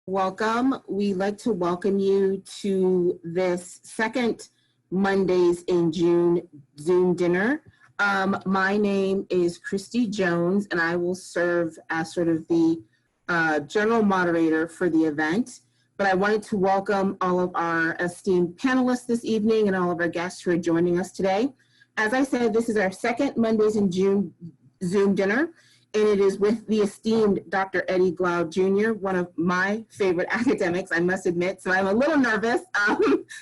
Welcome. We'd like to welcome you to this second Mondays in June Zoom dinner. My name is Christy Jones, and I will serve as sort of the general moderator for the event. But I wanted to welcome all of our esteemed panelists this evening and all of our guests who are joining us today. As I said, this is our second Mondays in June Zoom dinner, and it is with the esteemed Dr. Eddie Glaude Jr., one of my favorite academics, I must admit. So I'm a little nervous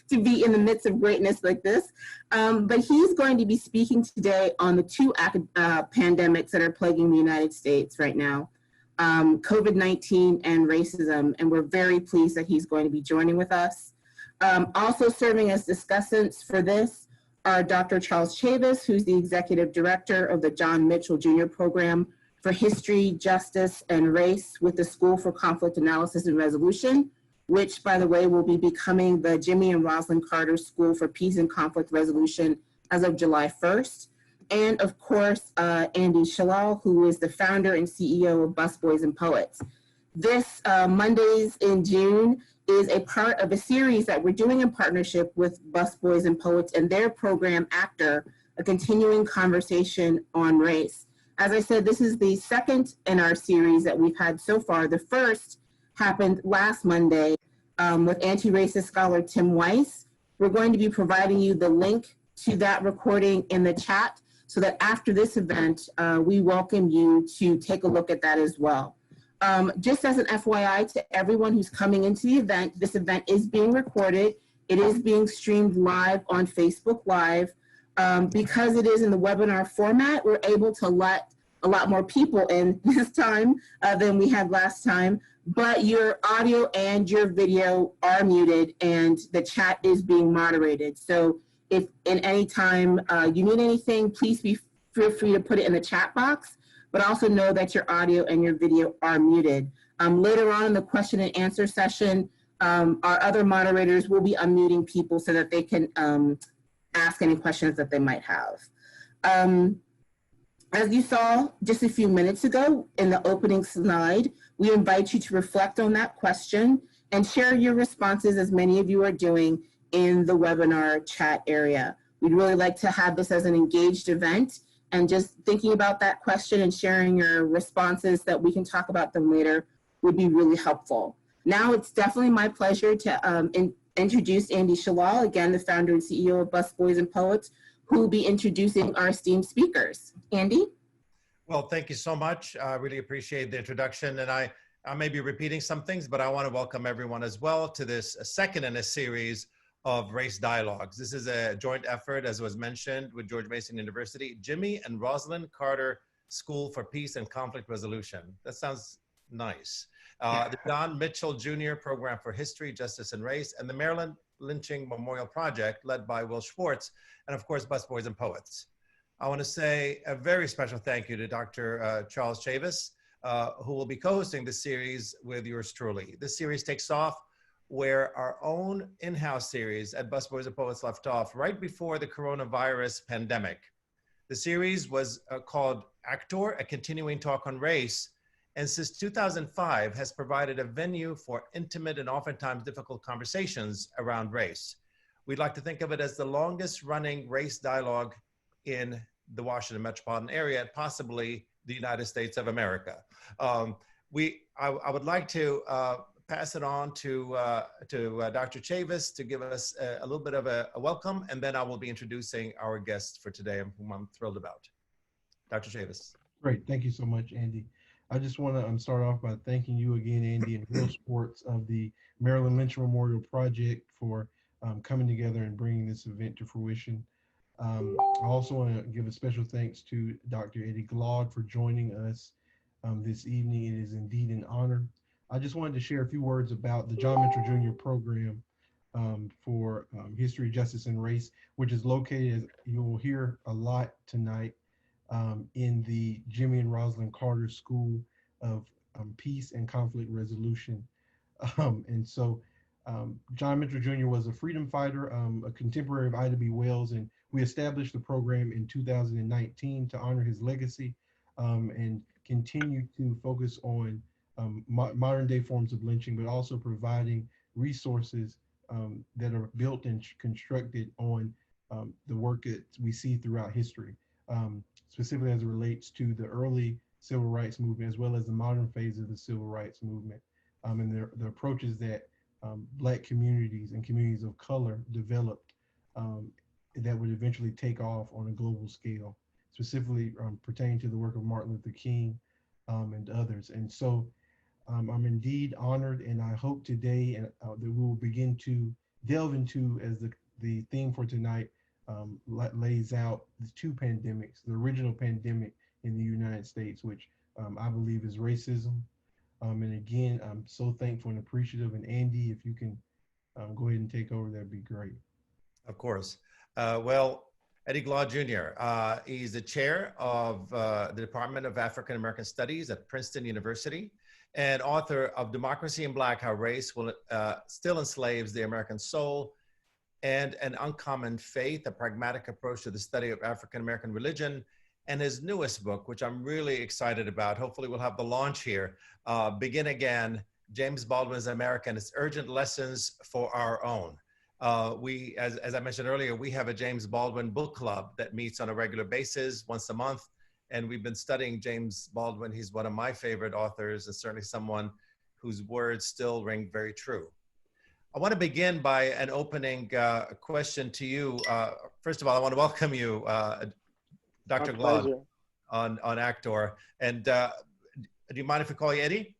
to be in the midst of greatness like this. But he's going to be speaking today on the two pandemics that are plaguing the United States right now, COVID-19 and racism. And we're very pleased that he's going to be joining with us. Also serving as discussants for this are Dr. Charles Chavis, who's the Executive Director of the John Mitchell Jr. Program for History, Justice, and Race with the School for Conflict Analysis and Resolution, which, by the way, will be becoming the Jimmy and Rosalind Carter School for Peace and Conflict Resolution as of July 1st. And of course, Andy Shalal, who is the founder and CEO of Busboys and Poets. This Mondays in June is a part of a series that we're doing in partnership with Busboys and Poets and their program Actor, a continuing conversation on race. As I said, this is the second in our series that we've had so far. The first happened last Monday with anti-racist scholar Tim Weiss. We're going to be providing you the link to that recording in the chat so that after this event, we welcome you to take a look at that as well. Just as an FYI to everyone who's coming into the event, this event is being recorded. It is being streamed live on Facebook Live. Because it is in the webinar format, we're able to let a lot more people in this time than we had last time, but your audio and your video are muted and the chat is being moderated. So if in any time you need anything, please feel free to put it in the chat box, but also know that your audio and your video are muted. Later on in the question and answer session, our other moderators will be unmuting people so that they can ask any questions that they might have. As you saw just a few minutes ago in the opening slide, we invite you to reflect on that question and share your responses, as many of you are doing, in the webinar chat area. We'd really like to have this as an engaged event, and just thinking about that question and sharing your responses that we can talk about them later would be really helpful. Now it's definitely my pleasure to introduce Andy Shalal, again, the founder and CEO of Busboys and Poets, who will be introducing our esteemed speakers. Andy? Well, thank you so much. I really appreciate the introduction. And I may be repeating some things, but I want to welcome everyone as well to this second in a series of race dialogues. This is a joint effort, as was mentioned, with George Mason University, Jimmy and Rosalind Carter School for Peace and Conflict Resolution. That sounds nice. The John Mitchell Jr. Program for History, Justice, and Race, and the Maryland Lynching Memorial Project, led by Will Schwartz, and of course, Busboys and Poets. I want to say a very special thank you to Dr. Charles Chavis, who will be co-hosting this series with yours truly. This series takes off where our own in-house series at Busboys and Poets left off right before the coronavirus pandemic. The series was called Actor, a continuing talk on race, and since 2005 has provided a venue for intimate and oftentimes difficult conversations around race. We'd like to think of it as the longest running race dialogue in the Washington metropolitan area, possibly the United States of America. I would like to pass it on to Dr. Chavis to give us a little bit of a welcome, and then I will be introducing our guests for today, whom I'm thrilled about. Dr. Chavis. Great, thank you so much, Andy. I just want to start off by thanking you again, Andy, and Will Schwartz of the Maryland Lynching Memorial Project for coming together and bringing this event to fruition. I also want to give a special thanks to Dr. Eddie Glaude for joining us this evening. It is indeed an honor. I just wanted to share a few words about the John Mitchell Jr. program for History, Justice, and Race, which is located, as you will hear a lot tonight, in the Jimmy and Rosalind Carter School of Peace and Conflict Resolution. John Mitchell Jr. was a freedom fighter, a contemporary of Ida B. Wells, and we established the program in 2019 to honor his legacy and continue to focus on modern day forms of lynching, but also providing resources that are built and constructed on the work that we see throughout history, specifically as it relates to the early civil rights movement, as well as the modern phase of the civil rights movement, and the approaches that Black communities and communities of color developed that would eventually take off on a global scale, specifically pertaining to the work of Martin Luther King and others. And so I'm indeed honored, and I hope today that we will begin to delve into, as the theme for tonight lays out, the two pandemics, the original pandemic in the United States, which I believe is racism. And again, I'm so thankful and appreciative. And Andy, if you can go ahead and take over, that'd be great. Of course. Well, Eddie Glaude Jr., he's the chair of the Department of African American Studies at Princeton University and author of Democracy in Black, How Race Will Still Enslaves the American Soul, and An Uncommon Faith, a Pragmatic Approach to the Study of African American Religion, and his newest book, which I'm really excited about. Hopefully we'll have the launch here, Begin Again, James Baldwin's America and Its Urgent Lessons for Our Own. We, as I mentioned earlier, we have a James Baldwin book club that meets on a regular basis once a month. And we've been studying James Baldwin. He's one of my favorite authors and certainly someone whose words still ring very true. I want to begin by an opening question to you. First of all, I want to welcome you, Dr. Glaude, on Actor. And do you mind if we call you Eddie?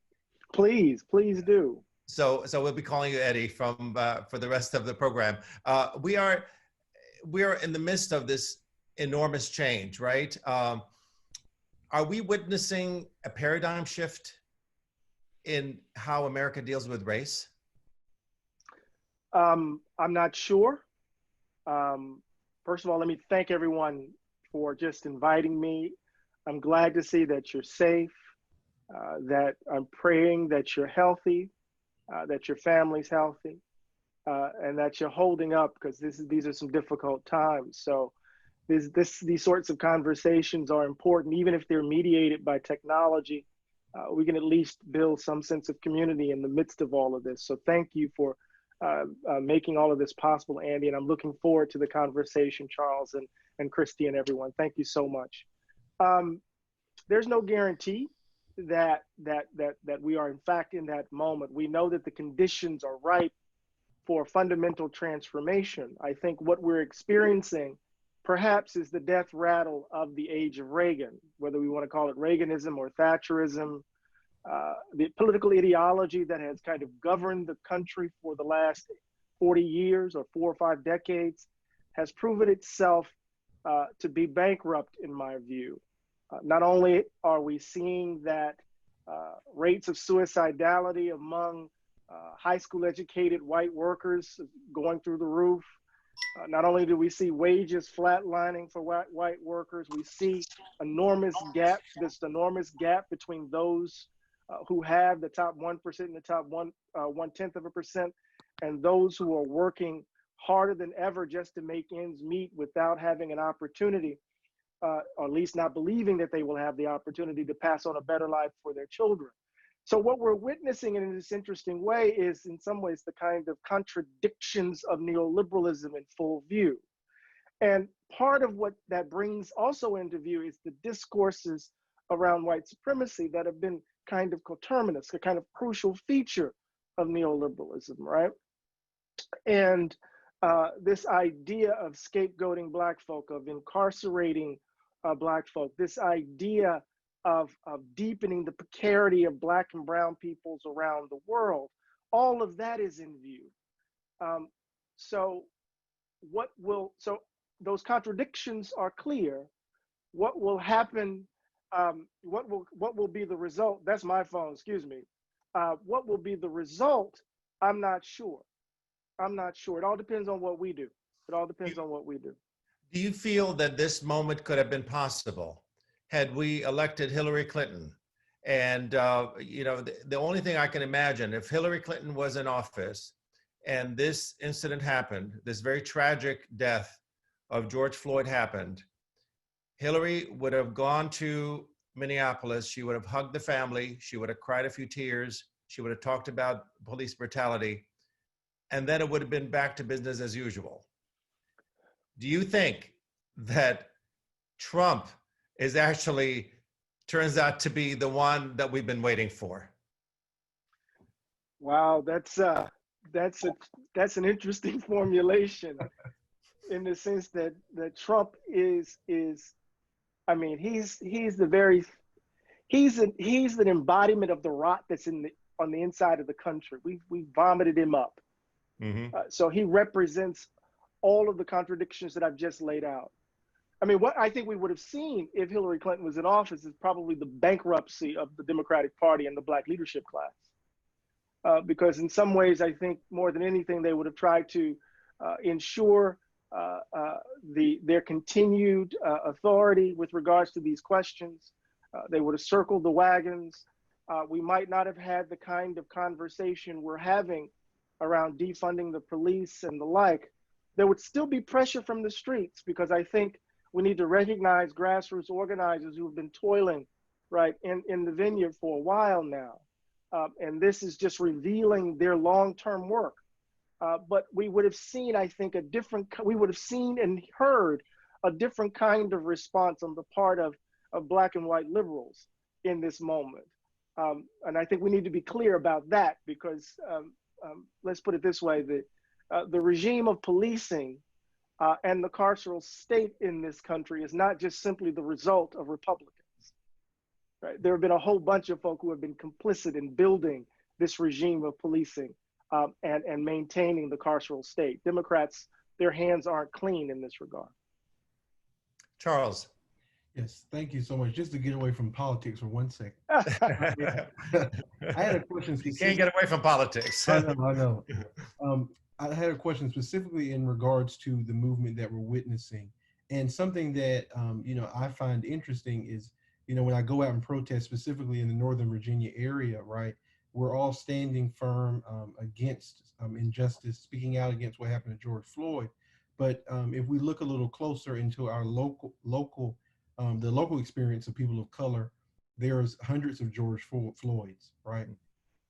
Please, please do. So we'll be calling you Eddie from for the rest of the program. We are in the midst of this enormous change, right? Are we witnessing a paradigm shift in how America deals with race? I'm not sure. First of all, let me thank everyone for just inviting me. I'm glad to see that you're safe, that I'm praying that you're healthy, that your family's healthy, and that you're holding up, because these are some difficult times. So these sorts of conversations are important, even if they're mediated by technology. We can at least build some sense of community in the midst of all of this. So thank you for making all of this possible, Andy, and I'm looking forward to the conversation, Charles and Christy and everyone. Thank you so much. There's no guarantee that we are in fact in that moment. We know that the conditions are ripe for fundamental transformation. I think what we're experiencing perhaps is the death rattle of the age of Reagan, whether we want to call it Reaganism or Thatcherism. The political ideology that has kind of governed the country for the last 40 years or 4 or 5 decades has proven itself to be bankrupt, in my view. Not only are we seeing that rates of suicidality among high school educated white workers going through the roof, not only do we see wages flatlining for white workers, we see this enormous gap between those who have the top 1% and the top 0.1%, and those who are working harder than ever just to make ends meet without having an opportunity, or at least not believing that they will have the opportunity to pass on a better life for their children. So what we're witnessing in this interesting way is in some ways the kind of contradictions of neoliberalism in full view. And part of what that brings also into view is the discourses around white supremacy that have been kind of coterminous, a kind of crucial feature of neoliberalism, right? And this idea of scapegoating Black folk, of incarcerating Black folk, this idea of deepening the precarity of Black and brown peoples around the world, all of that is in view. So those contradictions are clear. What will happen? What will be the result? That's my phone, excuse me. What will be the result? I'm not sure. I'm not sure. It all depends on what we do. It all depends on what we do. Do you feel that this moment could have been possible had we elected Hillary Clinton? And, the only thing I can imagine, if Hillary Clinton was in office and this incident happened, this very tragic death of George Floyd happened, Hillary would have gone to Minneapolis, she would have hugged the family, she would have cried a few tears, she would have talked about police brutality, and then it would have been back to business as usual. Do you think that Trump is actually turns out to be the one that we've been waiting for? Wow, that's an interesting formulation in the sense that Trump is I mean, he's an embodiment of the rot that's on the inside of the country. We vomited him up. Mm-hmm. So he represents all of the contradictions that I've just laid out. I mean, what I think we would have seen if Hillary Clinton was in office is probably the bankruptcy of the Democratic Party and the Black leadership class. Because in some ways, I think more than anything, they would have tried to ensure their continued authority with regards to these questions. They would have circled the wagons. We might not have had the kind of conversation we're having around defunding the police and the like. There would still be pressure from the streets, because I think we need to recognize grassroots organizers who have been toiling right in the vineyard for a while now. And this is just revealing their long-term work. But we would have seen, I think, we would have seen and heard a different kind of response on the part of Black and white liberals in this moment. And I think we need to be clear about that, because let's put it this way, the regime of policing and the carceral state in this country is not just simply the result of Republicans. Right? There have been a whole bunch of folk who have been complicit in building this regime of policing and maintaining the carceral state. Democrats, their hands aren't clean in this regard. Charles. Yes, thank you so much. Just to get away from politics for 1 second. I had a question. You can't get away from politics. I know. I had a question specifically in regards to the movement that we're witnessing. And something that, I find interesting is, when I go out and protest, specifically in the Northern Virginia area, right, we're all standing firm against injustice, speaking out against what happened to George Floyd. But if we look a little closer into our local experience of people of color, there's hundreds of George Floyds, right?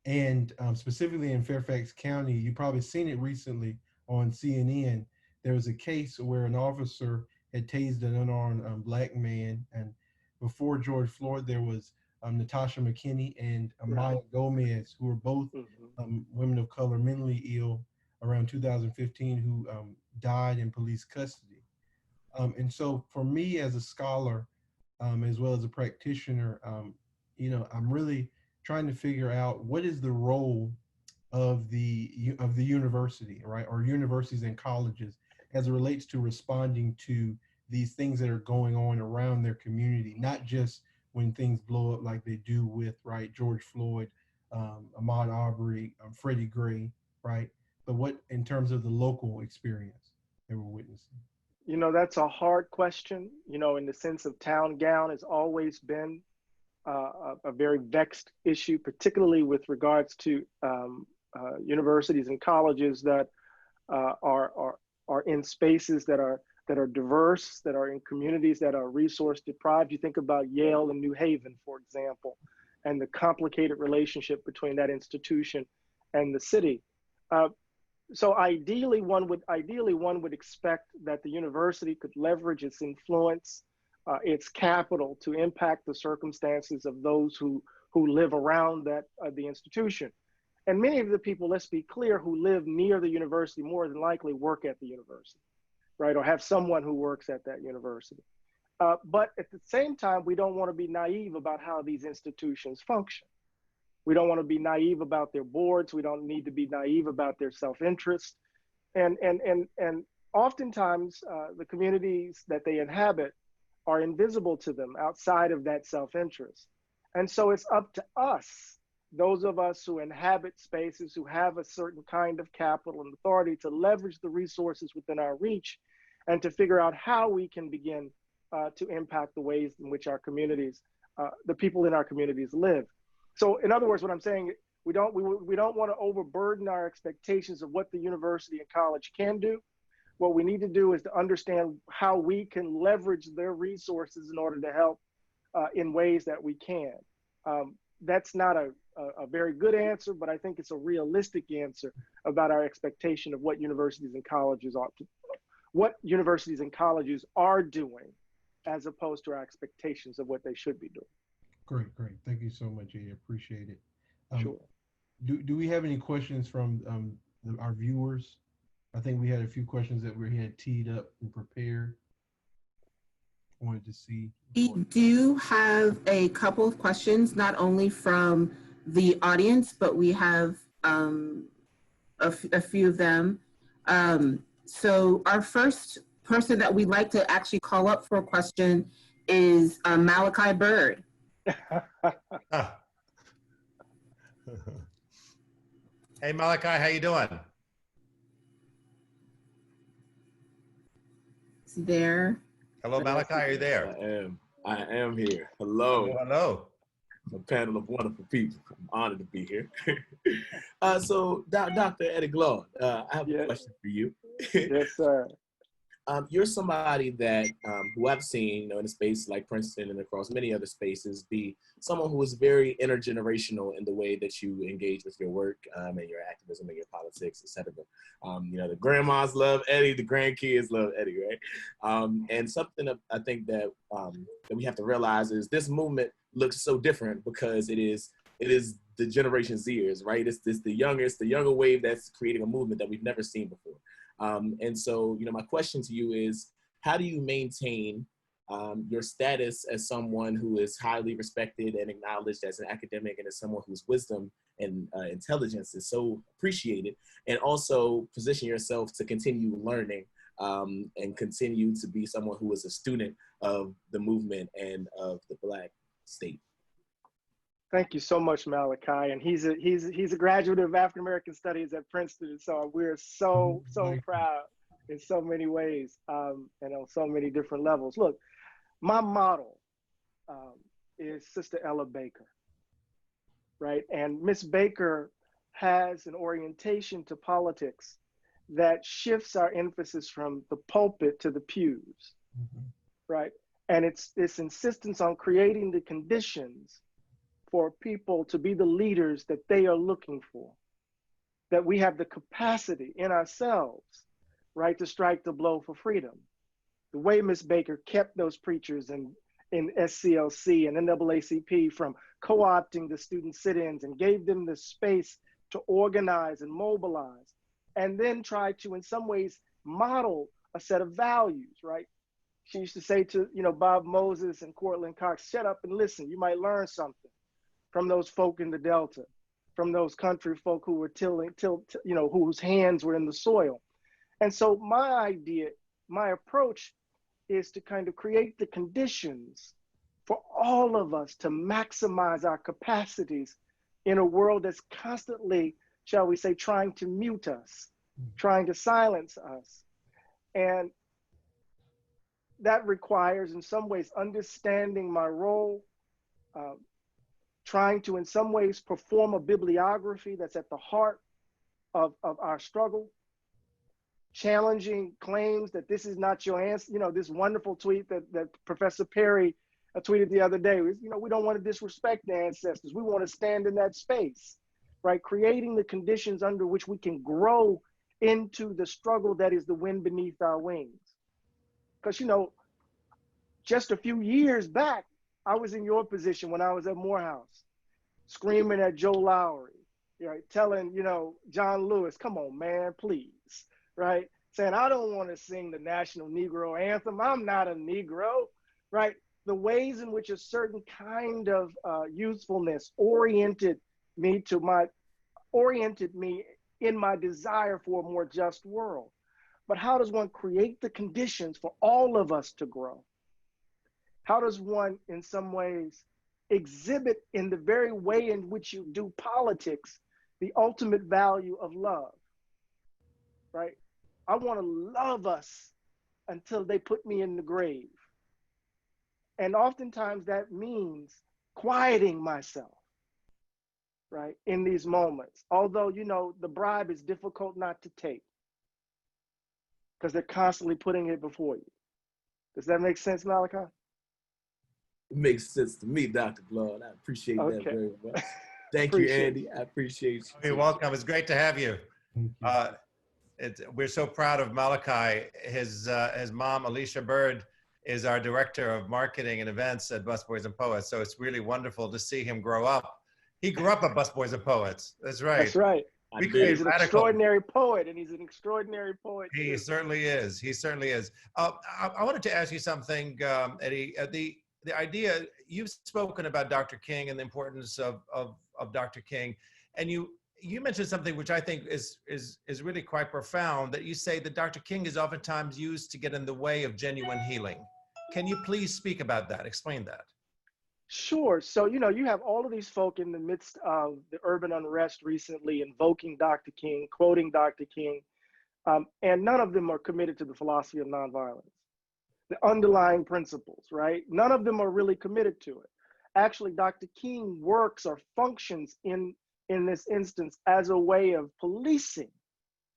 And specifically in Fairfax County, you've probably seen it recently on CNN. There was a case where an officer had tased an unarmed Black man. And before George Floyd, there was Natasha McKinney and Amaya Gomez, who were both women of color, mentally ill, around 2015, who died in police custody. And so for me as a scholar, as well as a practitioner, I'm really trying to figure out what is the role of the university, right, or universities and colleges as it relates to responding to these things that are going on around their community, not just when things blow up like they do with, right, George Floyd, Ahmaud Arbery, Freddie Gray, right, but what in terms of the local experience that we're witnessing? That's a hard question, in the sense of town gown has always been a very vexed issue, particularly with regards to universities and colleges that are in spaces that are diverse, that are in communities that are resource deprived. You think about Yale and New Haven, for example, and the complicated relationship between that institution and the city. So ideally, one would expect that the university could leverage its influence, its capital, to impact the circumstances of those who live around the institution. And many of the people, let's be clear, who live near the university more than likely work at the university, right, or have someone who works at that university. But at the same time, we don't want to be naive about how these institutions function. We don't want to be naive about their boards. We don't need to be naive about their self-interest. And oftentimes, the communities that they inhabit are invisible to them outside of that self-interest. And so it's up to us, those of us who inhabit spaces, who have a certain kind of capital and authority, to leverage the resources within our reach and to figure out how we can begin to impact the ways in which our communities, the people in our communities live. So in other words, what I'm saying, we don't want to overburden our expectations of what the university and college can do. What we need to do is to understand how we can leverage their resources in order to help in ways that we can. That's not a very good answer, but I think it's a realistic answer about our expectation of what universities and colleges are doing, as opposed to our expectations of what they should be doing. Great, great. Thank you so much, Eddie. Appreciate it. Sure. Do we have any questions from our viewers? I think we had a few questions that we had teed up and prepared. Wanted to see. We do have a couple of questions, not only from the audience, but we have a few of them. So our first person that we'd like to actually call up for a question is Malachi Bird. Hey, Malachi, how you doing? Is he there? Hello, Malachi, are you there? I am here. Hello. Hello. A panel of wonderful people. I'm honored to be here. So, Dr. Eddie Glaude, I have a question for you. Yes, sir. You're somebody that, who I've seen, in a space like Princeton and across many other spaces, be someone who is very intergenerational in the way that you engage with your work and your activism and your politics, etc. The grandmas love Eddie, the grandkids love Eddie, right? And something that I think that we have to realize is this movement looks so different because it is the Generation Zers, right? It's the younger wave that's creating a movement that we've never seen before. And so, my question to you is, how do you maintain your status as someone who is highly respected and acknowledged as an academic and as someone whose wisdom and intelligence is so appreciated, and also position yourself to continue learning and continue to be someone who is a student of the movement and of the Black state? Thank you so much, Malachi. And he's a graduate of African American Studies at Princeton. So we're so proud in so many ways and on so many different levels. Look, my model is Sister Ella Baker, right? And Miss Baker has an orientation to politics that shifts our emphasis from the pulpit to the pews, right? And it's this insistence on creating the conditions for people to be the leaders that they are looking for, that we have the capacity in ourselves, right, to strike the blow for freedom. The way Ms. Baker kept those preachers in SCLC and NAACP from co-opting the student sit-ins and gave them the space to organize and mobilize, and then tried to, in some ways, model a set of values, right? She used to say to, Bob Moses and Cortland Cox, shut up and listen, you might learn something from those folk in the Delta, from those country folk who were whose hands were in the soil. And so my approach is to kind of create the conditions for all of us to maximize our capacities in a world that's constantly, shall we say, trying to mute us, trying to silence us. And that requires, in some ways, understanding my role, trying to, in some ways, perform a bibliography that's at the heart of our struggle, challenging claims that this is not your answer. This wonderful tweet that Professor Perry tweeted the other day was, we don't want to disrespect the ancestors. We want to stand in that space, right? Creating the conditions under which we can grow into the struggle that is the wind beneath our wings. Because, just a few years back, I was in your position when I was at Morehouse, screaming at Joe Lowry, right? Telling, John Lewis, come on, man, please, right? Saying, I don't want to sing the National Negro Anthem. I'm not a Negro, right? The ways in which a certain kind of usefulness oriented me in my desire for a more just world. But how does one create the conditions for all of us to grow? How does one, in some ways, exhibit in the very way in which you do politics, the ultimate value of love, right? I want to love us until they put me in the grave. And oftentimes that means quieting myself, right, in these moments. Although, the bribe is difficult not to take because they're constantly putting it before you. Does that make sense, Malachi? It makes sense to me, Dr. Glaude. I appreciate that very much. Thank you, Andy. I appreciate you. You're welcome. It's great to have you. We're so proud of Malachi. His mom, Alicia Bird, is our director of marketing and events at Busboys and Poets. So it's really wonderful to see him grow up. He grew up at Busboys and Poets. That's right. That's right. He's an extraordinary poet, and he's an extraordinary poet. He certainly is. He certainly is. I wanted to ask you something, Eddie. The idea, you've spoken about Dr. King and the importance of Dr. King, and you mentioned something which I think is really quite profound, that you say that Dr. King is oftentimes used to get in the way of genuine healing. Can you please speak about that? Explain that. Sure. So, you have all of these folk in the midst of the urban unrest recently invoking Dr. King, quoting Dr. King, and none of them are committed to the philosophy of nonviolence, the underlying principles, right? None of them are really committed to it. Actually, Dr. King works or functions in this instance as a way of policing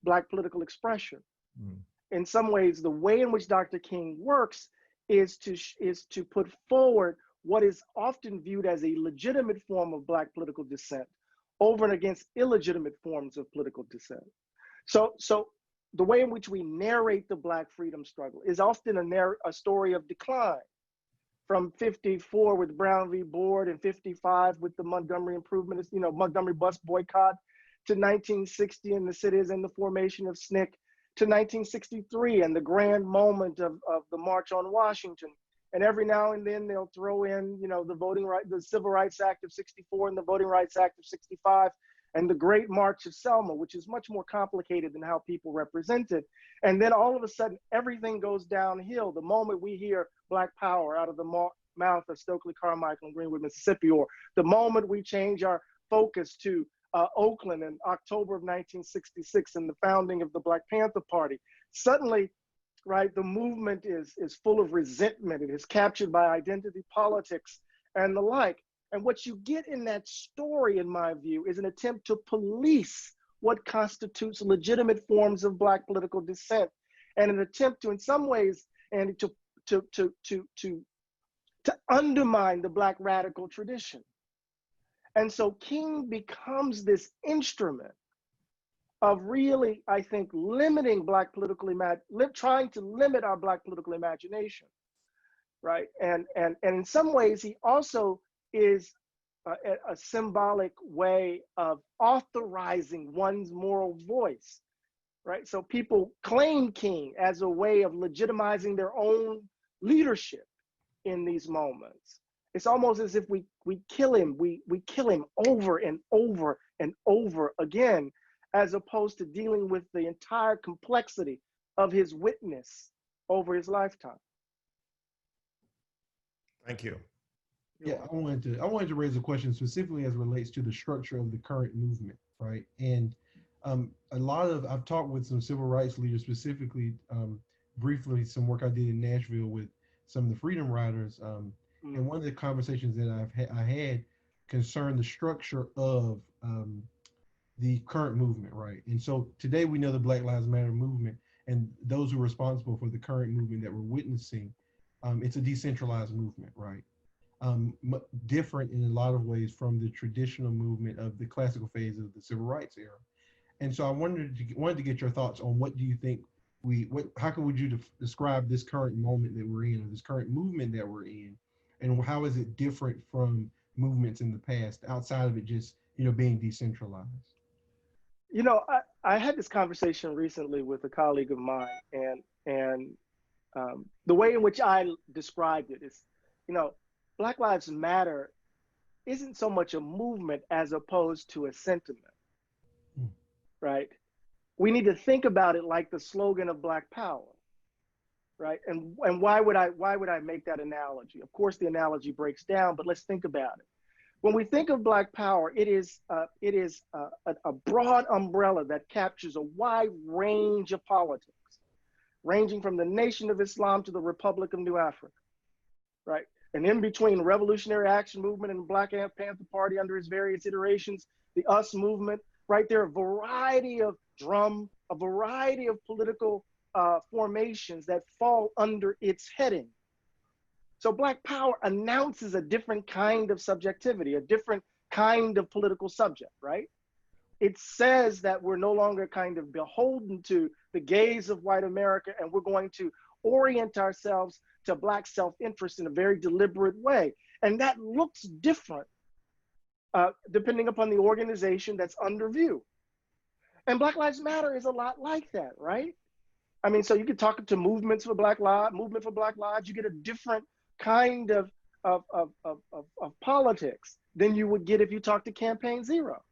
Black political expression. In some ways, the way in which Dr. King works is to put forward what is often viewed as a legitimate form of Black political dissent over and against illegitimate forms of political dissent. So the way in which we narrate the Black freedom struggle is often a story of decline. From 54 with Brown v. Board and 55 with the Montgomery improvement, Montgomery bus boycott, to 1960 and the cities and the formation of SNCC, to 1963 and the grand moment of the March on Washington. And every now and then they'll throw in, the Civil Rights Act of 64 and the Voting Rights Act of 65 and the Great March of Selma, which is much more complicated than how people represent it. And then all of a sudden, everything goes downhill the moment we hear Black Power out of the mouth of Stokely Carmichael in Greenwood, Mississippi, or the moment we change our focus to Oakland in October of 1966 and the founding of the Black Panther Party. Suddenly, right, the movement is full of resentment. It is captured by identity politics and the like. And what you get in that story, in my view, is an attempt to police what constitutes legitimate forms of Black political dissent, and an attempt to, in some ways, and to undermine the Black radical tradition. And so King becomes this instrument of really, I think, limiting Black political trying to limit our Black political imagination, right? And in some ways, he also is a symbolic way of authorizing one's moral voice, right? So people claim King as a way of legitimizing their own leadership in these moments. It's almost as if we kill him, we kill him over and over and over again, as opposed to dealing with the entire complexity of his witness over his lifetime. Thank you. Yeah, I wanted to raise a question specifically as it relates to the structure of the current movement, right? And I've talked with some civil rights leaders, specifically, briefly, some work I did in Nashville with some of the Freedom Riders. And one of the conversations that I had concerned the structure of the current movement, right? And so today we know the Black Lives Matter movement and those who are responsible for the current movement that we're witnessing, it's a decentralized movement, right? Different in a lot of ways from the traditional movement of the classical phase of the civil rights era. And so I wanted to get your thoughts on what do you think how would you describe this current moment that we're in, or this current movement that we're in, and how is it different from movements in the past outside of it just, being decentralized? I had this conversation recently with a colleague of mine, and the way in which I described it is, Black Lives Matter isn't so much a movement as opposed to a sentiment, right? We need to think about it like the slogan of Black Power, right? And why would I make that analogy? Of course, the analogy breaks down, but let's think about it. When we think of Black Power, it is a broad umbrella that captures a wide range of politics, ranging from the Nation of Islam to the Republic of New Africa, right? And in between, Revolutionary Action Movement and Black Panther Party under its various iterations, the US movement, right? There are a variety of political formations that fall under its heading. So Black Power announces a different kind of subjectivity, a different kind of political subject, right? It says that we're no longer kind of beholden to the gaze of white America, and we're going to orient ourselves to Black self-interest in a very deliberate way. And that looks different depending upon the organization that's under view. And Black Lives Matter is a lot like that, right? I mean, so you could talk to movement for Black Lives, you get a different kind of politics than you would get if you talk to Campaign Zero,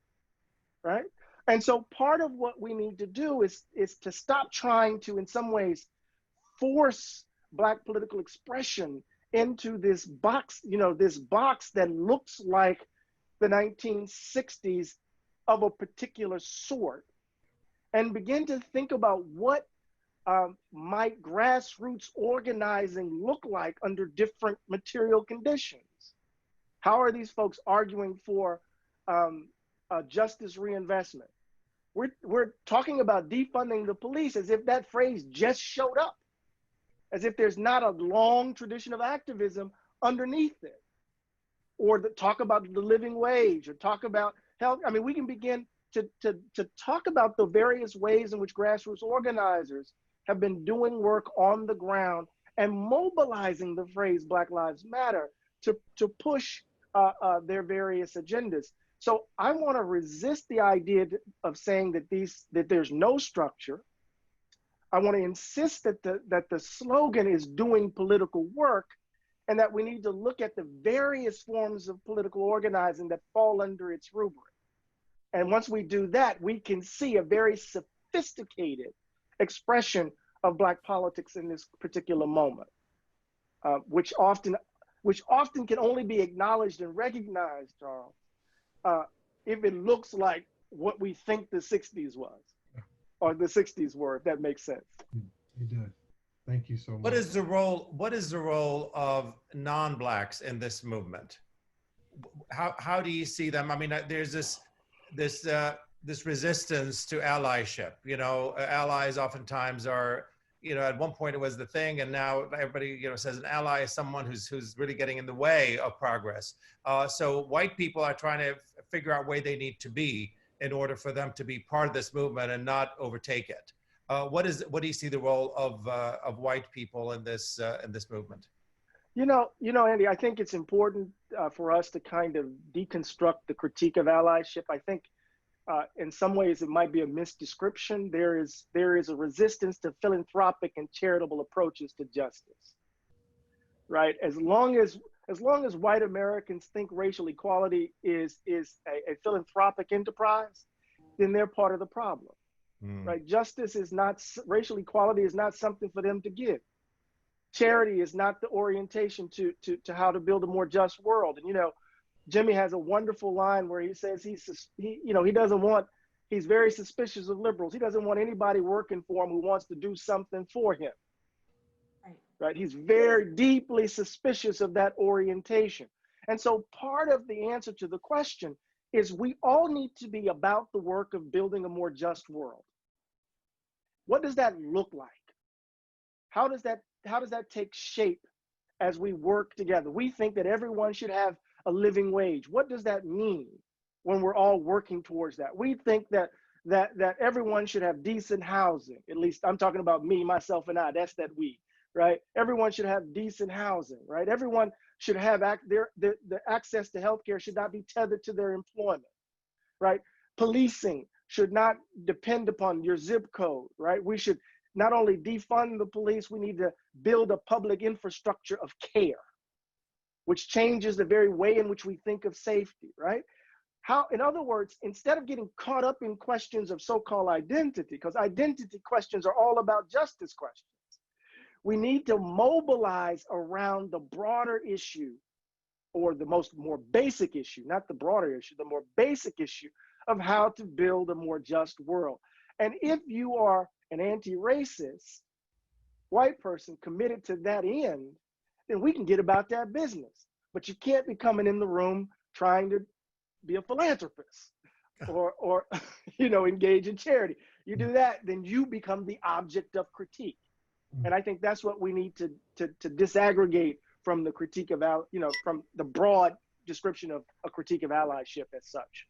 right? And so part of what we need to do is to stop trying to, in some ways, force Black political expression into this box, this box that looks like the 1960s of a particular sort, and begin to think about what might grassroots organizing look like under different material conditions. How are these folks arguing for justice reinvestment? We're talking about defunding the police as if that phrase just showed up, as if there's not a long tradition of activism underneath it. Or talk about the living wage, or talk about health. I mean, we can begin to talk about the various ways in which grassroots organizers have been doing work on the ground and mobilizing the phrase Black Lives Matter to push their various agendas. So I want to resist the idea of saying that there's no structure. I want to insist that the slogan is doing political work, and that we need to look at the various forms of political organizing that fall under its rubric. And once we do that, we can see a very sophisticated expression of Black politics in this particular moment, which often can only be acknowledged and recognized, Charles, if it looks like what we think the 60s was, or the 60s were, if that makes sense. It does. Thank you so much. What is the role of non-Blacks in this movement? How do you see them? I mean, there's this resistance to allyship. Allies oftentimes are, at one point it was the thing, and now everybody, says an ally is someone who's really getting in the way of progress. So white people are trying to figure out where they need to be in order for them to be part of this movement and not overtake it. What do you see the role of white people in this movement? Andy, I think it's important for us to kind of deconstruct the critique of allyship. I think in some ways it might be a misdescription. There is a resistance to philanthropic and charitable approaches to justice, right? As long as white Americans think racial equality is a philanthropic enterprise, then they're part of the problem. Right? Justice is not, racial equality is not something for them to give. Charity is not the orientation to how to build a more just world. And, Jimmy has a wonderful line where he says he's very suspicious of liberals. He doesn't want anybody working for him who wants to do something for him. Right? He's very deeply suspicious of that orientation. And so part of the answer to the question is we all need to be about the work of building a more just world. What does that look like? How does that take shape as we work together? We think that everyone should have a living wage. What does that mean when we're all working towards that? We think that everyone should have decent housing. At least I'm talking about me, myself, and I. That's that we, right? Everyone should have decent housing, right? Everyone should have the access to healthcare should not be tethered to their employment, right? Policing should not depend upon your zip code, right? We should not only defund the police, we need to build a public infrastructure of care, which changes the very way in which we think of safety, right? In other words, instead of getting caught up in questions of so-called identity, because identity questions are all about justice questions, we need to mobilize around the broader issue, or the more basic issue, not the broader issue, the more basic issue of how to build a more just world. And if you are an anti-racist white person committed to that end, then we can get about that business. But you can't be coming in the room trying to be a philanthropist or engage in charity. You do that, then you become the object of critique. And I think that's what we need to disaggregate from the critique of, from the broad description of a critique of allyship as such.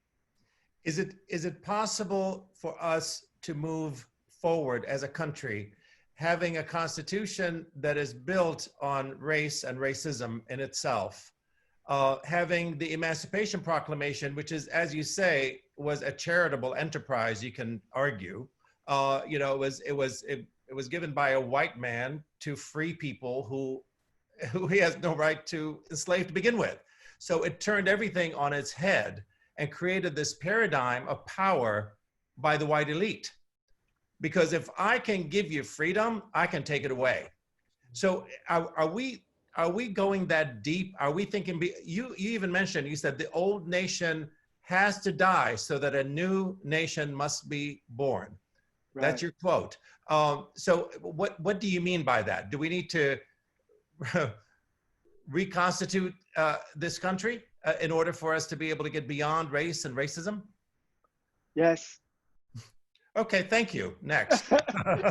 Is it possible for us to move forward as a country, having a constitution that is built on race and racism in itself, having the Emancipation Proclamation, which is, as you say, was a charitable enterprise, you can argue. It was given by a white man to free people who he has no right to enslave to begin with. So it turned everything on its head and created this paradigm of power by the white elite. Because if I can give you freedom, I can take it away. So are we going that deep? Are we thinking, you even mentioned, you said the old nation has to die so that a new nation must be born. Right. That's your quote. So what do you mean by that? Do we need to reconstitute this country in order for us to be able to get beyond race and racism? Yes. Okay, thank you. Next.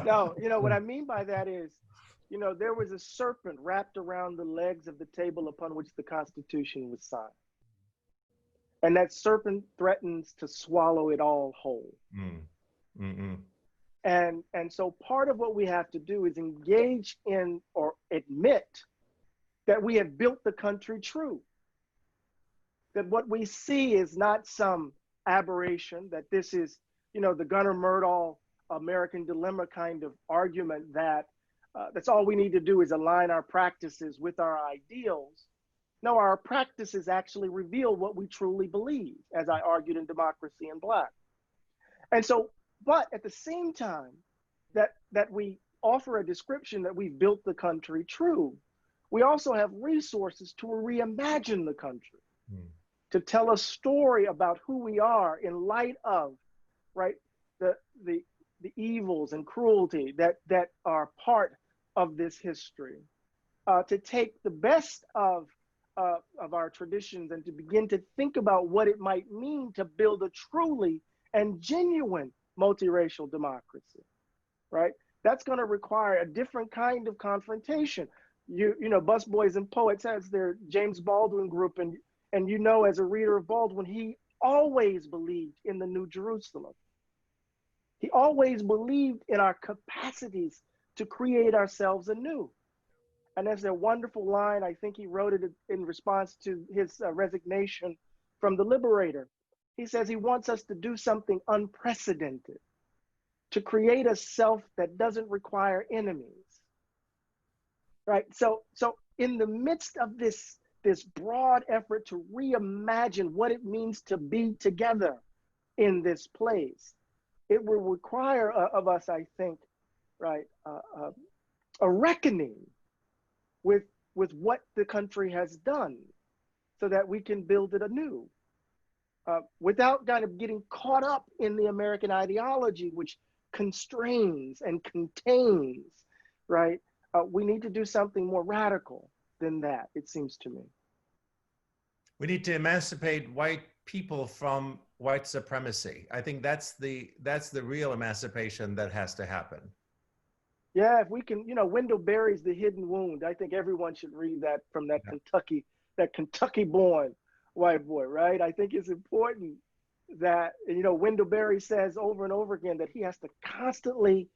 No, what I mean by that is, there was a serpent wrapped around the legs of the table upon which the Constitution was signed. And that serpent threatens to swallow it all whole. And so part of what we have to do is engage in or admit that we have built the country true. That what we see is not some aberration, that this is, the Gunnar Myrdal American dilemma kind of argument that that's all we need to do is align our practices with our ideals. No, our practices actually reveal what we truly believe, as I argued in Democracy in Black. And so, but at the same time that we offer a description that we've built the country true, we also have resources to reimagine the country, to tell a story about who we are in light of, right, the evils and cruelty that are part of this history, to take the best of our traditions and to begin to think about what it might mean to build a truly and genuine multiracial democracy, right? That's going to require a different kind of confrontation. Busboys and Poets has their James Baldwin group, and as a reader of Baldwin, he always believed in the New Jerusalem. He always believed in our capacities to create ourselves anew. And there's a wonderful line, I think he wrote it in response to his resignation from the Liberator. He says he wants us to do something unprecedented, to create a self that doesn't require enemies, right? So in the midst of this broad effort to reimagine what it means to be together in this place, it will require of us, I think, right, a reckoning with what the country has done so that we can build it anew, without kind of getting caught up in the American ideology, which constrains and contains, right? We need to do something more radical than that, it seems to me. We need to emancipate white people from white supremacy. I think that's the real emancipation that has to happen. Yeah, if we can, Wendell Berry's The Hidden Wound. I think everyone should read that from that Kentucky-born white boy, right? I think it's important that, Wendell Berry says over and over again that he has to constantly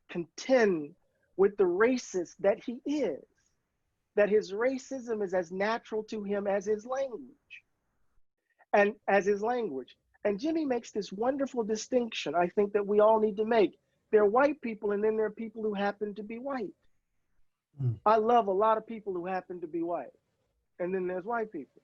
contend with the racist that he is, that his racism is as natural to him as his language. And Jimmy makes this wonderful distinction, I think, that we all need to make. There are white people, and then there are people who happen to be white. I love a lot of people who happen to be white. And then there's white people.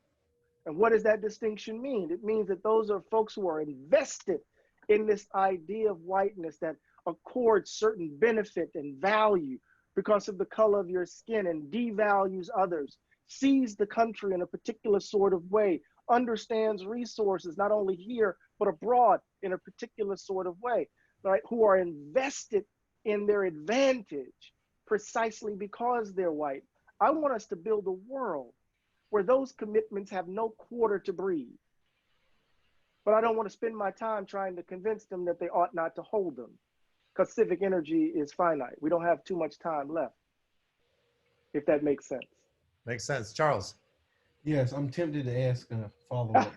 And what does that distinction mean? It means that those are folks who are invested in this idea of whiteness that accords certain benefit and value because of the color of your skin and devalues others, sees the country in a particular sort of way, understands resources not only here, but abroad in a particular sort of way, right? Who are invested in their advantage precisely because they're white. I want us to build a world where those commitments have no quarter to breathe. But I don't want to spend my time trying to convince them that they ought not to hold them, because civic energy is finite. We don't have too much time left, if that makes sense. Makes sense. Charles, Yes, I'm tempted to ask a follow-up.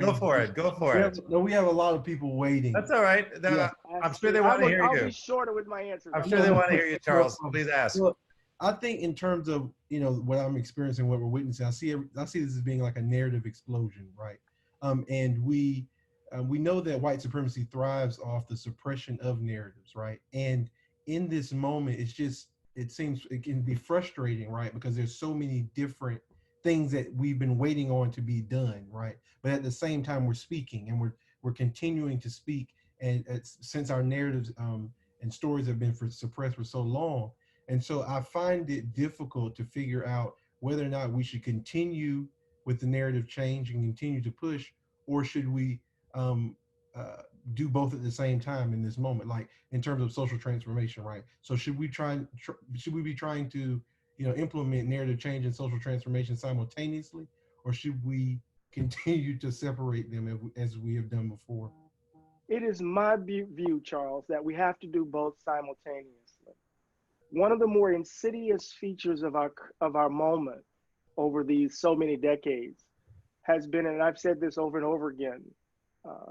go for it. Go for it. We have a lot of people waiting. That's all right. Yeah. I'm sure they want to hear I'll you. be shorter with my answers. I'm sure they want to hear you, Charles. Please ask. Well, I think in terms of, what I'm experiencing, what we're witnessing, I see this as being like a narrative explosion, right? And we know that white supremacy thrives off the suppression of narratives, right? And in this moment, it seems it can be frustrating, right? Because there's so many different things that we've been waiting on to be done, right? But at the same time, we're speaking and we're continuing to speak, and since our narratives and stories have been suppressed for so long. And so I find it difficult to figure out whether or not we should continue with the narrative change and continue to push, or should we do both at the same time in this moment, like in terms of social transformation, right? So should we be trying to, implement narrative change and social transformation simultaneously, or should we continue to separate them as we have done before? It is my view, Charles, that we have to do both simultaneously. One of the more insidious features of our moment over these so many decades has been, and I've said this over and over again,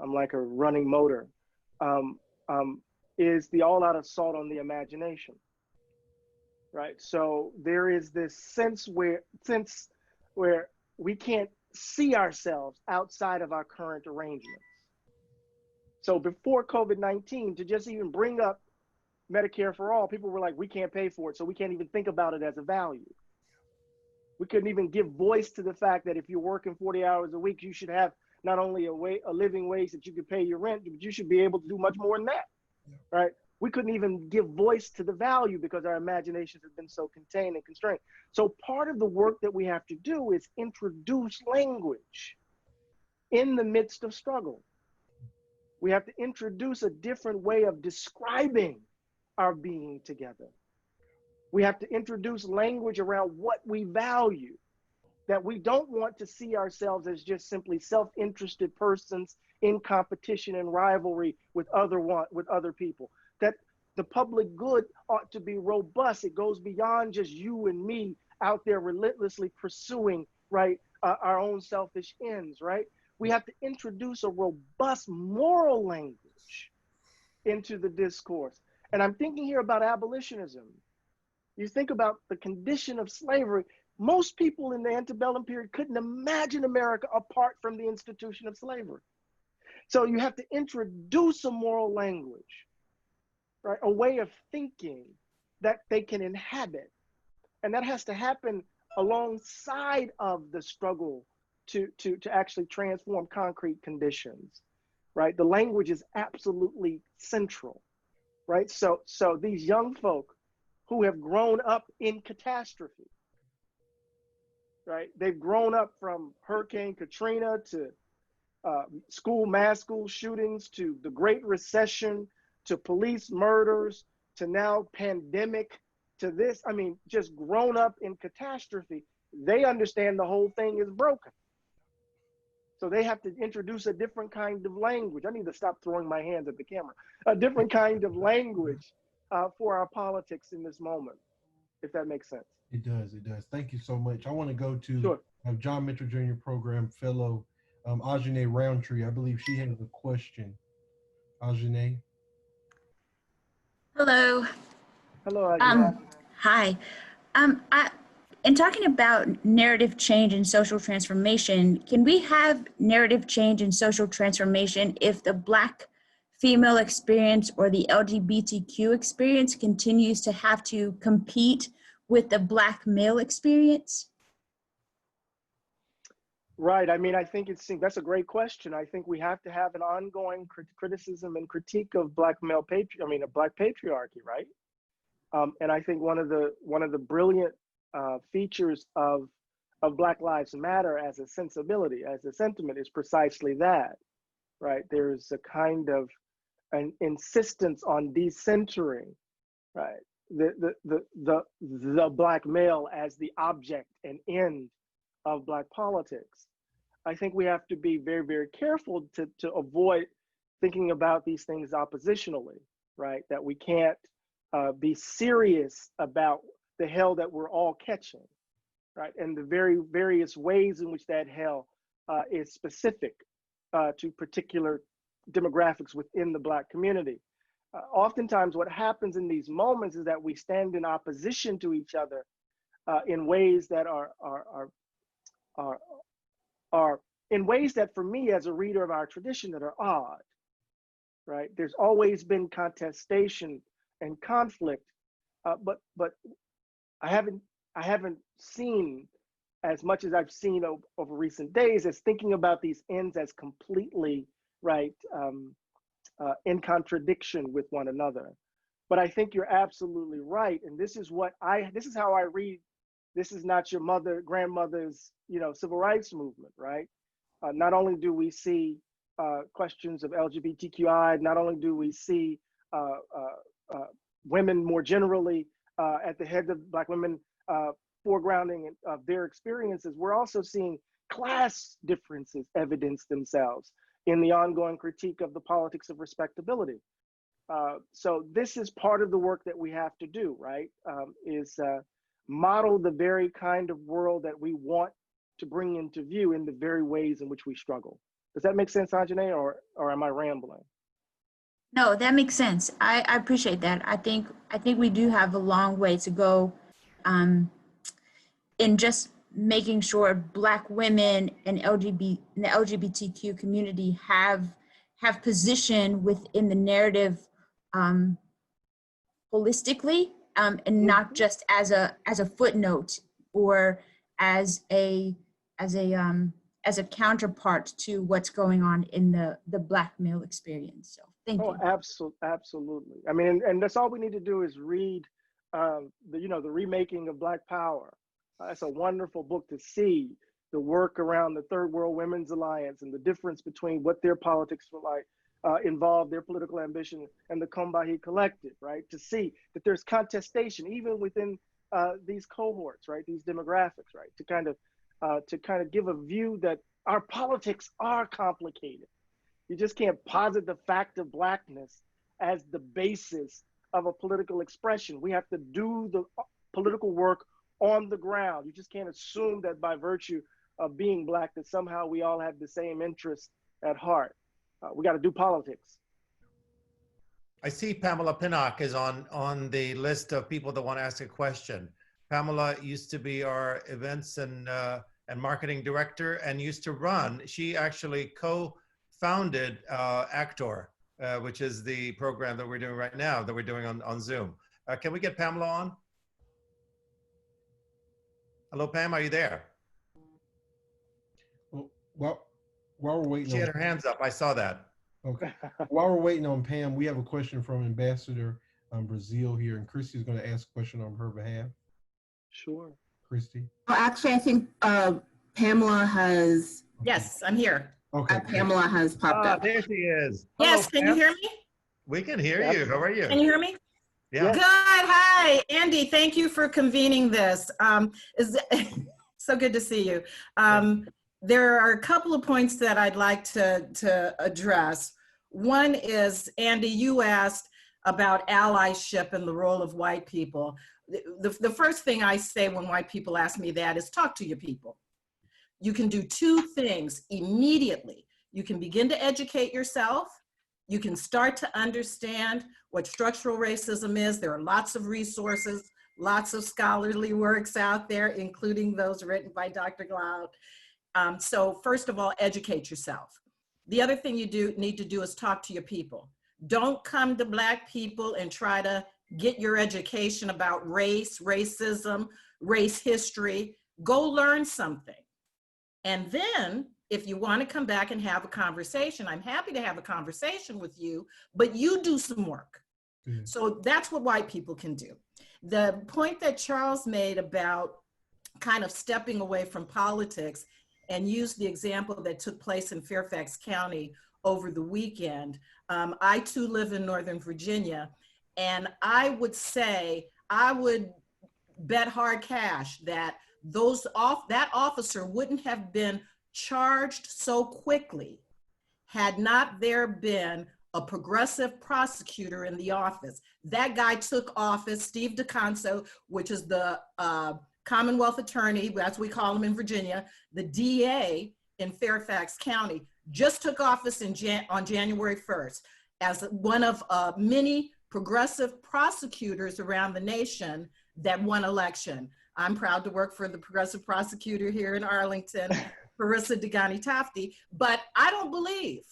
I'm like a running motor, is the all-out assault on the imagination, right? So there is this sense where we can't see ourselves outside of our current arrangements. So before COVID-19, to just even bring up Medicare for all, people were like, we can't pay for it, so we can't even think about it as a value. We couldn't even give voice to the fact that if you're working 40 hours a week, you should have not only a living wage that you could pay your rent, but you should be able to do much more than that, right? We couldn't even give voice to the value because our imaginations have been so contained and constrained. So part of the work that we have to do is introduce language in the midst of struggle. We have to introduce a different way of describing our being together. We have to introduce language around what we value, that we don't want to see ourselves as just simply self-interested persons in competition and rivalry with other people, that the public good ought to be robust. It goes beyond just you and me out there relentlessly pursuing, right, our own selfish ends, right? We have to introduce a robust moral language into the discourse. And I'm thinking here about abolitionism. You think about the condition of slavery. Most people in the antebellum period couldn't imagine America apart from the institution of slavery. So you have to introduce a moral language, right? A way of thinking that they can inhabit. And that has to happen alongside of the struggle to actually transform concrete conditions, right? The language is absolutely central, right? So these young folk who have grown up in catastrophe, right? They've grown up from Hurricane Katrina to mass school shootings, to the Great Recession, to police murders, to now pandemic, to this. I mean, just grown up in catastrophe. They understand the whole thing is broken. So they have to introduce a different kind of language. I need to stop throwing my hands at the camera. A different kind of language for our politics in this moment, if that makes sense. It does. It does. Thank you so much. I want to go to Sure. John Mitchell Jr. program fellow Ajane Roundtree. I believe she has a question. Ajane. Hello. Hello, Ajane. Hi. In talking about narrative change and social transformation, can we have narrative change and social transformation if the Black female experience or the LGBTQ experience continues to have to compete with the Black male experience? Right. I mean, I think that's a great question. I think we have to have an ongoing criticism and critique of Black patriarchy, right? And I think one of the brilliant features of Black Lives Matter as a sensibility, as a sentiment, is precisely that, right? There's a kind of an insistence on decentering, right? The Black male as the object and end of Black politics. I think we have to be very, very careful to avoid thinking about these things oppositionally, right? That we can't be serious about the hell that we're all catching, right? And the very various ways in which that hell is specific to particular demographics within the Black community. Oftentimes what happens in these moments is that we stand in opposition to each other in ways that are in ways that for me as a reader of our tradition that are odd, right? There's always been contestation and conflict, but I haven't seen as much as I've seen over recent days as thinking about these ends as completely, right, in contradiction with one another. But I think you're absolutely right. And this is how I read, this is not your grandmother's, civil rights movement, right? Not only do we see questions of LGBTQI, not only do we see women more generally at the head of Black women foregrounding of their experiences, we're also seeing class differences evidence themselves in the ongoing critique of the politics of respectability. So this is part of the work that we have to do, right? Is model the very kind of world that we want to bring into view in the very ways in which we struggle. Does that make sense, Anjanae, or am I rambling? No, that makes sense. I appreciate that. I think we do have a long way to go in just making sure Black women and the LGBTQ community have position within the narrative holistically, and not just as a footnote or as a counterpart to what's going on in the Black male experience. So thank you. Absolutely. I mean, and that's all we need to do is read the remaking of Black Power. It's a wonderful book to see the work around the Third World Women's Alliance and the difference between what their politics were like, involved their political ambition, and the Combahee Collective, right? To see that there's contestation even within these cohorts, right? These demographics, right? To kind of give a view that our politics are complicated. You just can't posit the fact of Blackness as the basis of a political expression. We have to do the political work on the ground. You just can't assume that by virtue of being Black that somehow we all have the same interests at heart. We got to do politics. I see Pamela Pinnock is on the list of people that want to ask a question. Pamela used to be our events and marketing director and used to run. She actually co-founded Actor, which is the program that we're doing right now, that we're doing on Zoom. Can we get Pamela on? Hello, Pam, are you there? Well, while we're waiting, she had her hands up. I saw that. Okay. While we're waiting on Pam, we have a question from Ambassador Brazil here, and Christy is going to ask a question on her behalf. Sure. Christy. Well, actually, I think Pamela has. Yes, I'm here. Okay. Pamela has popped up. There she is. Yes, Hello, can you hear me? We can hear you. How are you? Can you hear me? Yeah. Good. Hi, Andy. Thank you for convening this. So good to see you. There are a couple of points that I'd like to address. One is, Andy, you asked about allyship and the role of white people. The first thing I say when white people ask me that is talk to your people. You can do two things immediately. You can begin to educate yourself. You can start to understand what structural racism is. There are lots of resources, lots of scholarly works out there, including those written by Dr. Glaude. So first of all, educate yourself. The other thing you need to do is talk to your people. Don't come to Black people and try to get your education about race, racism, race history. Go learn something. And then if you want to come back and have a conversation, I'm happy to have a conversation with you, but you do some work. So that's what white people can do. The point that Charles made about kind of stepping away from politics and use the example that took place in Fairfax County over the weekend. I too live in Northern Virginia, and I would say, I would bet hard cash that that officer wouldn't have been charged so quickly had not there been a progressive prosecutor in the office. That guy took office, Steve DeConso, which is the Commonwealth attorney, as we call him in Virginia, the DA in Fairfax County, just took office on January 1st as one of many progressive prosecutors around the nation that won election. I'm proud to work for the progressive prosecutor here in Arlington, Parissa Degani-Tofty, but I don't believe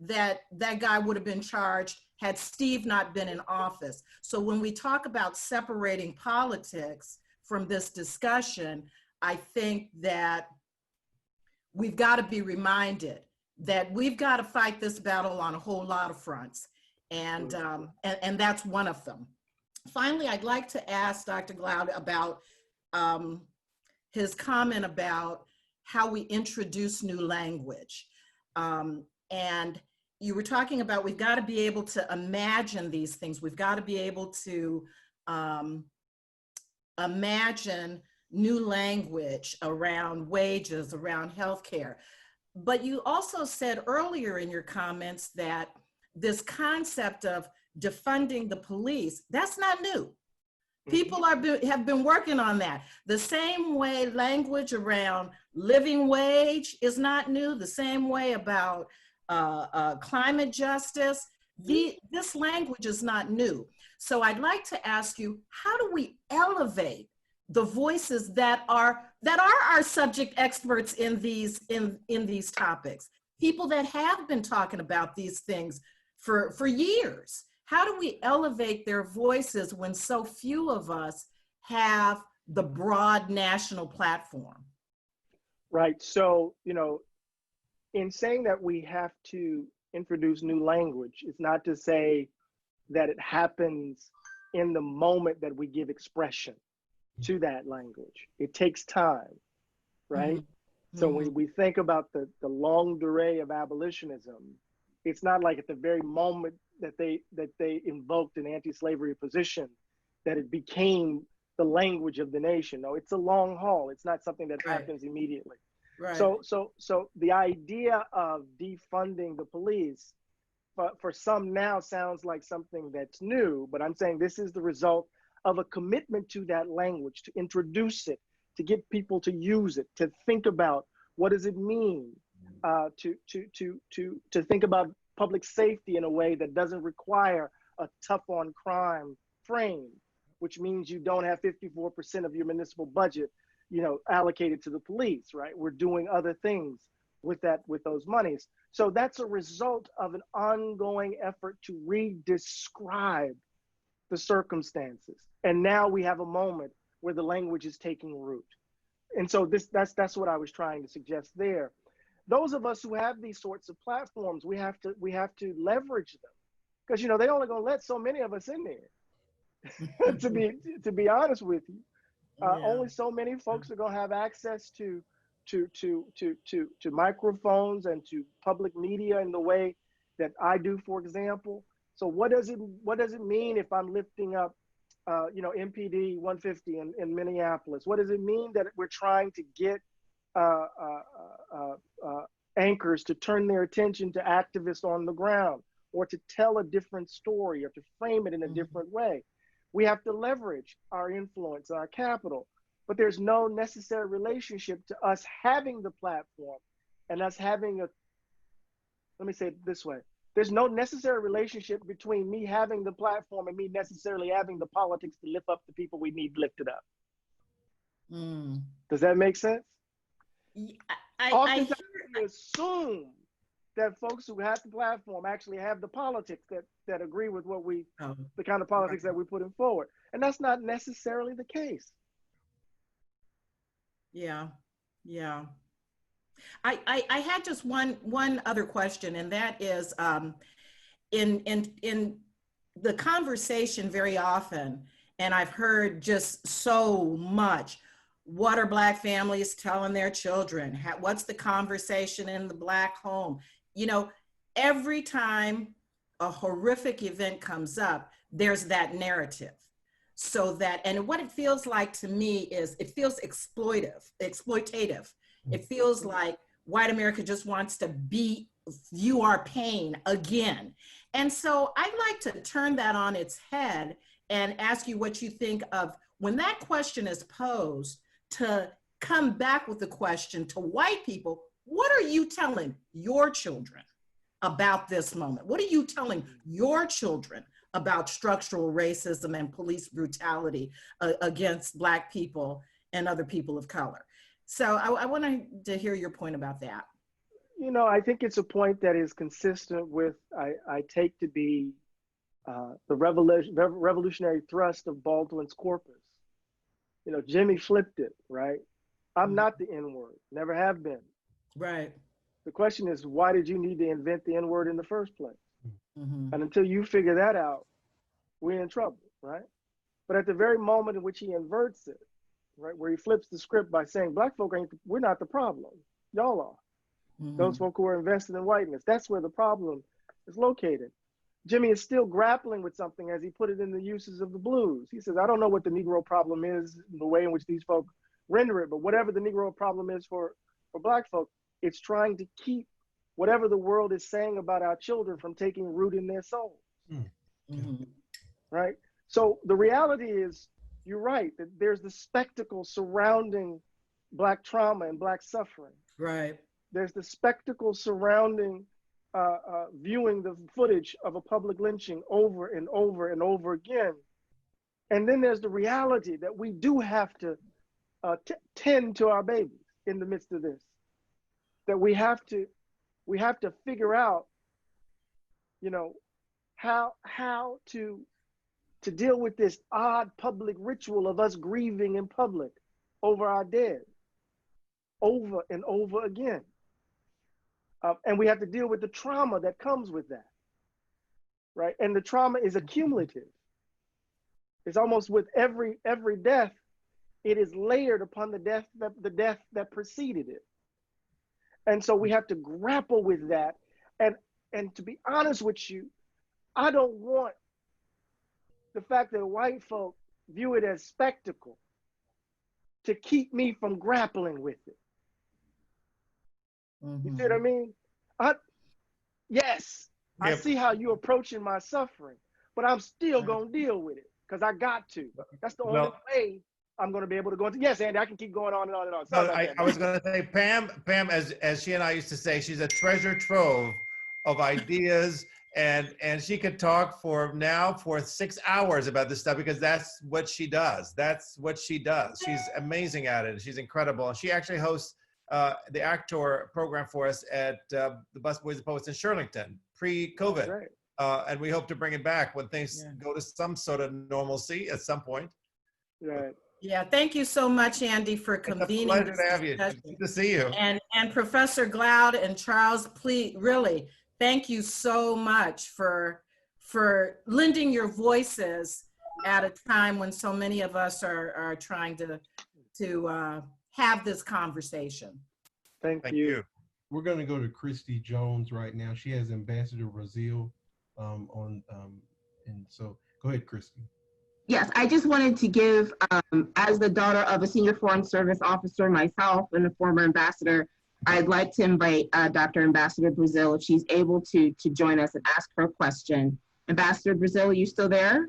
that that guy would have been charged had Steve not been in office. So when we talk about separating politics from this discussion, I think that we've got to be reminded that we've got to fight this battle on a whole lot of fronts. And that's one of them. Finally, I'd like to ask Dr. Glaude about his comment about how we introduce new language. And you were talking about we've got to be able to imagine these things. We've got to be able to imagine new language around wages, around healthcare. But you also said earlier in your comments that this concept of defunding the police, that's not new. People have been working on that. The same way language around living wage is not new, the same way about climate justice, this language is not new. So I'd like to ask you, how do we elevate the voices that are our subject experts in these topics? People that have been talking about these things for years. How do we elevate their voices when so few of us have the broad national platform? Right. So, in saying that we have to introduce new language, it's not to say that it happens in the moment that we give expression to that language. It takes time, right? Mm-hmm. So when we think about the longue durée of abolitionism, it's not like at the very moment that they invoked an anti-slavery position that it became the language of the nation. No, it's a long haul. It's not something that happens immediately. Right. So the idea of defunding the police, for some now sounds like something that's new, but I'm saying this is the result of a commitment to that language, to introduce it, to get people to use it, to think about what does it mean, to think about public safety in a way that doesn't require a tough on crime frame, which means you don't have 54% of your municipal budget, allocated to the police, right? We're doing other things with those monies. So that's a result of an ongoing effort to re-describe the circumstances. And now we have a moment where the language is taking root. And so that's what I was trying to suggest there. Those of us who have these sorts of platforms, we have to leverage them, because they only gonna let so many of us in there. to be honest with you, only so many folks are gonna have access to microphones and to public media in the way that I do, for example. So what does it mean if I'm lifting up, MPD 150 in Minneapolis? What does it mean that we're trying to get anchors to turn their attention to activists on the ground, or to tell a different story, or to frame it in a different way? We have to leverage our influence, our capital, but there's no necessary relationship to us having the platform and us having let me say it this way. There's no necessary relationship between me having the platform and me necessarily having the politics to lift up the people we need lifted up. Does that make sense? Oftentimes we assume that folks who have the platform actually have the politics that agree with what the kind of politics that we're putting forward. And that's not necessarily the case. Yeah. I had just one other question, and that is in the conversation very often, and I've heard just so much, what are Black families telling their children? What's the conversation in the Black home? Every time a horrific event comes up, there's that narrative. So that, and what it feels like to me is, it feels exploitative. It feels like white America just wants to view our pain again. And so I'd like to turn that on its head and ask you what you think of when that question is posed, to come back with the question to white people, what are you telling your children about this moment? What are you telling your children about structural racism and police brutality against Black people and other people of color? So I wanted to hear your point about that. You know, I think it's a point that is consistent with, I take to be the revolutionary thrust of Baldwin's corpus. You know, Jimmy flipped it, right? I'm not the N-word, never have been. Right. The question is, why did you need to invent the N-word in the first place? Mm-hmm. And until you figure that out, we're in trouble, right? But at the very moment in which he inverts it, right, where he flips the script by saying, Black folk we're not the problem, y'all are. Mm-hmm. Those folk who are invested in whiteness, that's where the problem is located. Jimmy is still grappling with something as he put it in the uses of the blues. He says, I don't know what the Negro problem is, the way in which these folk render it, but whatever the Negro problem is for Black folk, it's trying to keep whatever the world is saying about our children from taking root in their souls. Mm-hmm. Right? So the reality is, you're right, that there's the spectacle surrounding Black trauma and Black suffering. Right. There's the spectacle surrounding viewing the footage of a public lynching over and over and over again. And then there's the reality that we do have to tend to our babies in the midst of this. That we have to figure out, you know, how to deal with this odd public ritual of us grieving in public over our dead, over and over again. And we have to deal with the trauma that comes with that, right? And the trauma is accumulative. It's almost with every death, it is layered upon the death that preceded it. And so we have to grapple with that. And to be honest with you, I don't want the fact that white folk view it as spectacle to keep me from grappling with it. Mm-hmm. You see what I mean? Yes, I see how you're approaching my suffering, but I'm still gonna deal with it because I got to. That's the only way I'm gonna be able to go into. Yes, Andy, I can keep going on and on and on. No, I was gonna say, Pam, as she and I used to say, she's a treasure trove of ideas, and she could talk for 6 hours about this stuff because that's what she does. She's amazing at it. She's incredible. She actually hosts the actor program for us at the Busboys and Poets in Shirlington pre-COVID. Right. And we hope to bring it back when things go to some sort of normalcy at some point. Right. Yeah, thank you so much, Andy, for convening. It's a pleasure to have you. Good to see you. And Professor Glaude and Charles, please, really, thank you so much for lending your voices at a time when so many of us are trying to have this conversation. Thank you. We're going to go to Christy Jones right now. She has Ambassador Brazil on, and so go ahead, Christy. Yes, I just wanted to give, as the daughter of a senior foreign service officer myself and a former ambassador, I'd like to invite Dr. Ambassador Brazil if she's able to join us and ask her question. Ambassador Brazil, are you still there?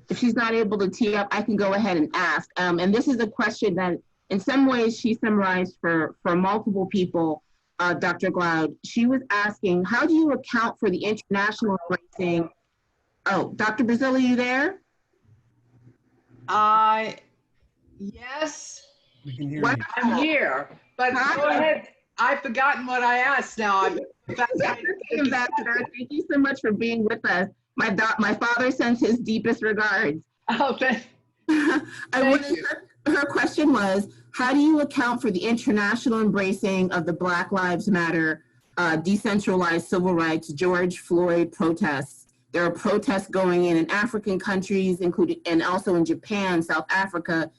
If she's not able to tee up, I can go ahead and ask. And this is a question that in some ways she summarized for multiple people, Dr. Glaude. She was asking, how do you account for the international embracing? Oh, Dr. Brazil, are you there? Yes. We can hear you. I'm here, but go ahead. I've forgotten what I asked now. Ambassador, thank you so much for being with us. My father sends his deepest regards. Oh, her question was, how do you account for the international embracing of the Black Lives Matter decentralized civil rights George Floyd protests? There are protests going in African countries, including, and also in Japan, South Africa.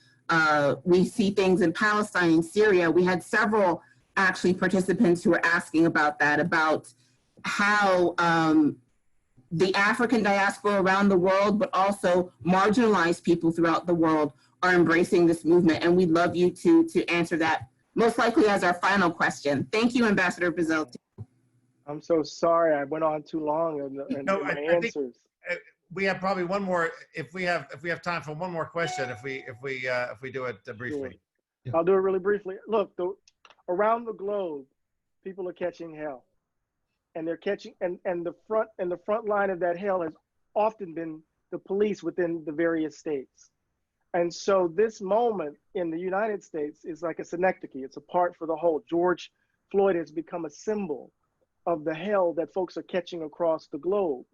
We see things in Palestine and Syria. We had several actually participants who were asking about that, about how the African diaspora around the world, but also marginalized people throughout the world are embracing this movement. And we'd love you to answer that, most likely as our final question. Thank you, Ambassador Brazil. I'm so sorry I went on too long in my answers. we have probably one more. If we have time for one more question, if we do it briefly. Sure. I'll do it really briefly. Look, around the globe, people are catching hell, and they're catching and the front line of that hell has often been the police within the various states. And so this moment in the United States is like a synecdoche. It's a part for the whole. George Floyd has become a symbol of the hell that folks are catching across the globe.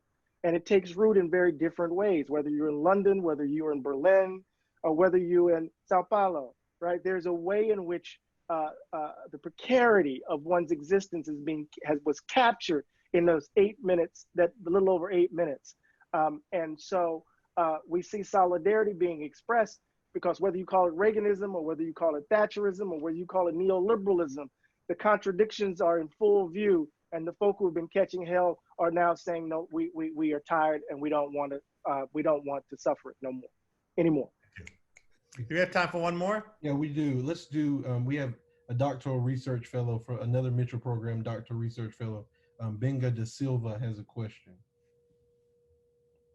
And it takes root in very different ways, whether you're in London, whether you're in Berlin, or whether you're in Sao Paulo, right? There's a way in which the precarity of one's existence was captured in those 8 minutes, a little over 8 minutes. And so we see solidarity being expressed because whether you call it Reaganism or whether you call it Thatcherism or whether you call it neoliberalism, the contradictions are in full view, and the folk who have been catching hell are now saying, no, we are tired and we don't want to suffer it anymore. Do we have time for one more? Yeah, we do. Let's do. We have a doctoral research fellow for another Mitchell program, doctoral research fellow. Benga da Silva has a question.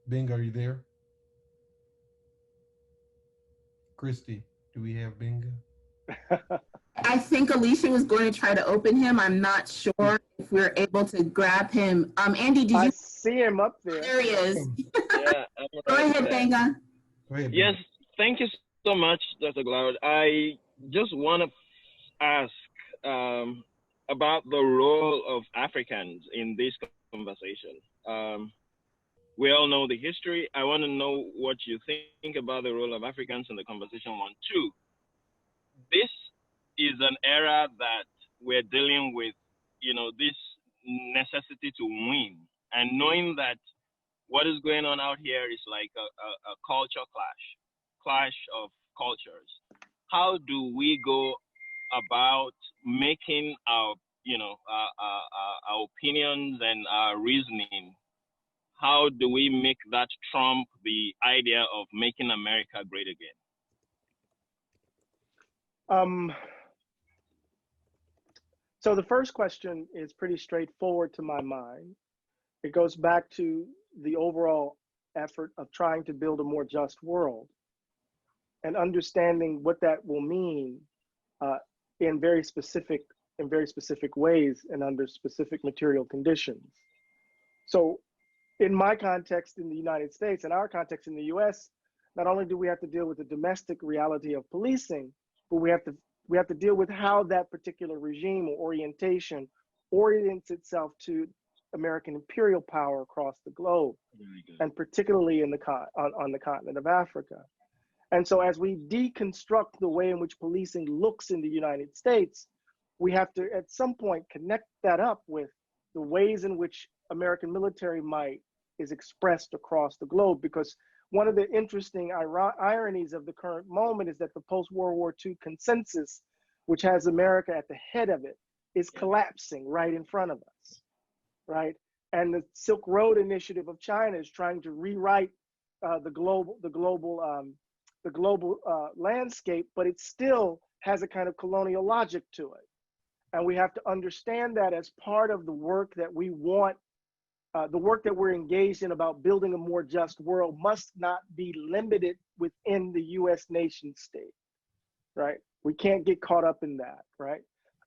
Benga, are you there? Christy, do we have Benga? I think Alicia was going to try to open him. I'm not sure if we're able to grab him. Andy, did you? I see him up there. There he is. Yeah, Go ahead, Benga. Go ahead. yes, thank you so much, Dr. Glaude. I just want to ask about the role of Africans in this conversation. We all know the history. I want to know what you think about the role of Africans in the conversation. 1, 2. This is an era that we're dealing with, this necessity to win, and knowing that what is going on out here is like a culture clash of cultures. How do we go about making our opinions and our reasoning? How do we make that trump the idea of making America great again? So the first question is pretty straightforward to my mind. It goes back to the overall effort of trying to build a more just world and understanding what that will mean in very specific ways and under specific material conditions. So in my context in the United States, in our context in the US, not only do we have to deal with the domestic reality of policing, but we have to deal with how that particular regime or orientation orients itself to American imperial power across the globe, and particularly on the continent of Africa. And so as we deconstruct the way in which policing looks in the United States, we have to at some point connect that up with the ways in which American military might is expressed across the globe, because one of the interesting ironies of the current moment is that the post-World War II consensus, which has America at the head of it, is collapsing right in front of us, right? And the Silk Road Initiative of China is trying to rewrite the global landscape, but it still has a kind of colonial logic to it. And we have to understand that as part of the work that we want. The work that we're engaged in about building a more just world must not be limited within the US nation state, right? We can't get caught up in that, right?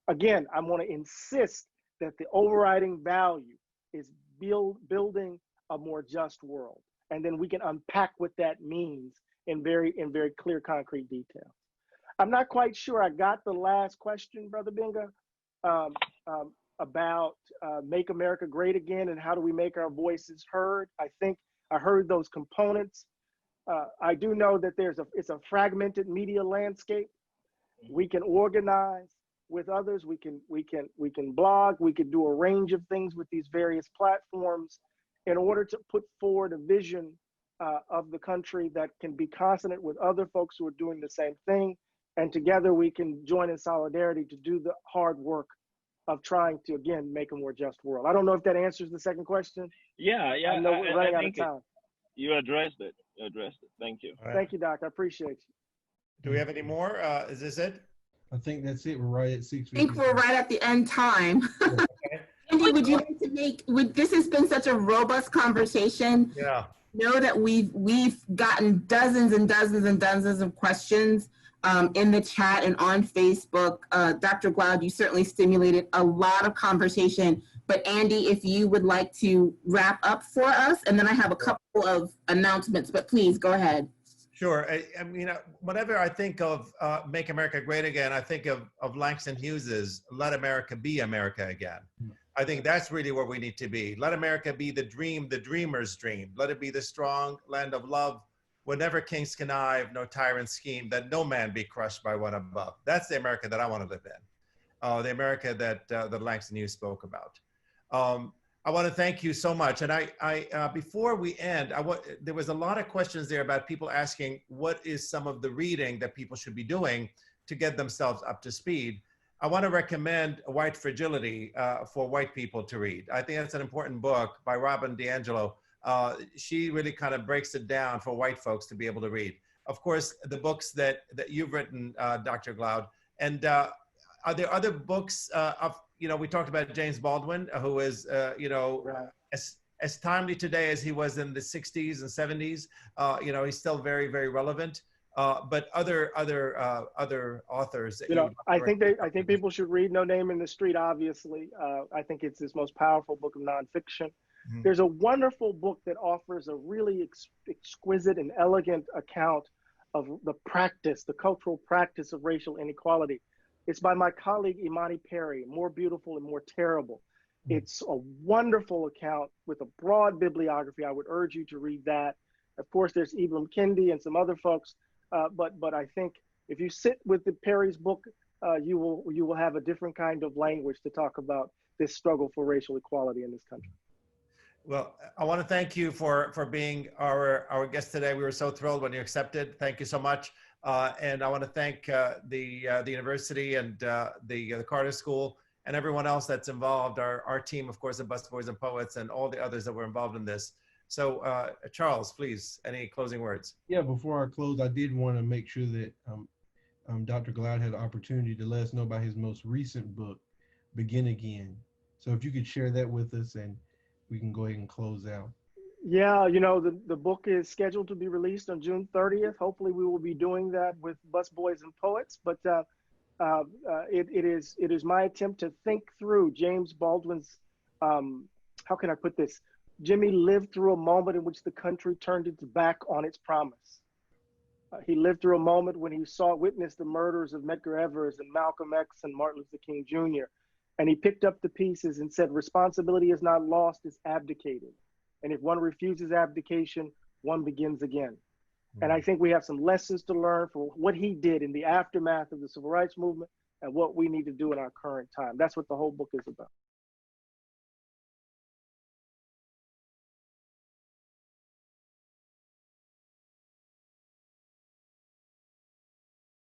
Again, I want to insist that the overriding value is building a more just world. And then we can unpack what that means in very clear, concrete detail. I'm not quite sure I got the last question, Brother Benga. About Make America Great Again and how do we make our voices heard. I think I heard those components. I do know that it's a fragmented media landscape. We can organize with others. We can blog. We can do a range of things with these various platforms in order to put forward a vision of the country that can be consonant with other folks who are doing the same thing. And together we can join in solidarity to do the hard work of trying to, again, make a more just world. I don't know if that answers the second question. Yeah. I know we're running out of time. You addressed it. Thank you. Right. Thank you, Doc. I appreciate you. Do we have any more? Is this it? I think that's it. We're right at 6:50. I think we're right at the end time. Okay. Andy, would you like to this has been such a robust conversation. Yeah. know that we've gotten dozens and dozens and dozens of questions in the chat and on Facebook. Dr. Glaude, you certainly stimulated a lot of conversation. But Andy, if you would like to wrap up for us, and then I have a couple of announcements, but please go ahead. Sure. I mean, whenever I think of Make America Great Again, I think of Langston Hughes's Let America Be America Again. I think that's really where we need to be. Let America be the dream, the dreamer's dream. Let it be the strong land of love, where never kings connive, no tyrant scheme, that no man be crushed by one above. That's the America that I want to live in, the America that Langston Hughes spoke about. I want to thank you so much. And before we end, there was a lot of questions there about people asking what is some of the reading that people should be doing to get themselves up to speed. I want to recommend White Fragility for white people to read. I think that's an important book by Robin DiAngelo. She really kind of breaks it down for white folks to be able to read. Of course, the books that you've written, Dr. Glaude. And are there other books we talked about James Baldwin, who is, as timely today as he was in the 60s and 70s. He's still very, very relevant. But other authors. I think people should read No Name in the Street. Obviously, I think it's his most powerful book of nonfiction. Mm-hmm. There's a wonderful book that offers a really exquisite and elegant account of the cultural practice of racial inequality. It's by my colleague Imani Perry, More Beautiful and More Terrible. Mm-hmm. It's a wonderful account with a broad bibliography. I would urge you to read that. Of course, there's Ibram Kendi and some other folks. But I think if you sit with the Perry's book, you will have a different kind of language to talk about this struggle for racial equality in this country. Well, I want to thank you for being our guest today. We were so thrilled when you accepted. Thank you so much. And I want to thank the university and the Carter School and everyone else that's involved. Our team, of course, at Busboys and Poets, and all the others that were involved in this. So, Charles, please, any closing words? Yeah, before I close, I did want to make sure that Dr. Glaude had the opportunity to let us know about his most recent book, Begin Again. So if you could share that with us, and we can go ahead and close out. Yeah, the book is scheduled to be released on June 30th. Hopefully we will be doing that with Busboys and Poets, but it is my attempt to think through James Baldwin's, how can I put this? Jimmy lived through a moment in which the country turned its back on its promise. He lived through a moment when he witnessed the murders of Medgar Evers and Malcolm X and Martin Luther King Jr. And he picked up the pieces and said, responsibility is not lost, it's abdicated. And if one refuses abdication, one begins again. Mm-hmm. And I think we have some lessons to learn from what he did in the aftermath of the Civil Rights Movement and what we need to do in our current time. That's what the whole book is about.